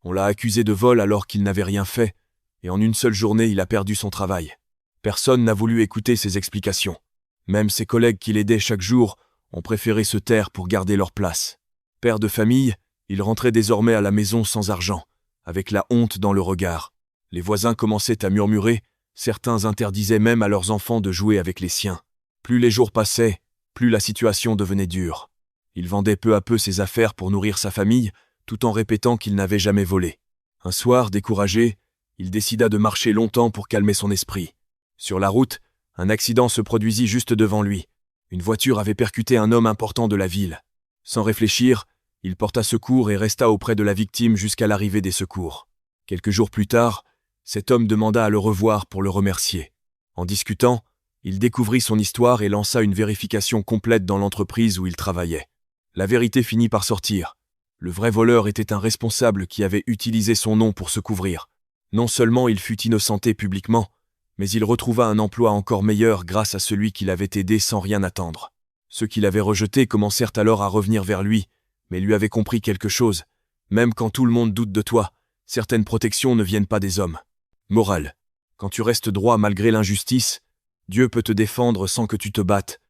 On l'a accusé de vol alors qu'il n'avait rien fait, et en une seule journée, il a perdu son travail. Personne n'a voulu écouter ses explications. Même ses collègues qui l'aidaient chaque jour ont préféré se taire pour garder leur place. Père de famille, il rentrait désormais à la maison sans argent, avec la honte dans le regard. Les voisins commençaient à murmurer, certains interdisaient même à leurs enfants de jouer avec les siens. Plus les jours passaient, plus la situation devenait dure. Il vendait peu à peu ses affaires pour nourrir sa famille, tout en répétant qu'il n'avait jamais volé. Un soir, découragé, il décida de marcher longtemps pour calmer son esprit. Sur la route, un accident se produisit juste devant lui. Une voiture avait percuté un homme important de la ville. Sans réfléchir, il porta secours et resta auprès de la victime jusqu'à l'arrivée des secours. Quelques jours plus tard, cet homme demanda à le revoir pour le remercier. En discutant, il découvrit son histoire et lança une vérification complète dans l'entreprise où il travaillait. La vérité finit par sortir. Le vrai voleur était un responsable qui avait utilisé son nom pour se couvrir. Non seulement il fut innocenté publiquement, mais il retrouva un emploi encore meilleur grâce à celui qui l'avait aidé sans rien attendre. Ceux qui l'avaient rejeté commencèrent alors à revenir vers lui, mais lui avaient compris quelque chose. Même quand tout le monde doute de toi, certaines protections ne viennent pas des hommes. Morale. Quand tu restes droit malgré l'injustice, Dieu peut te défendre sans que tu te battes,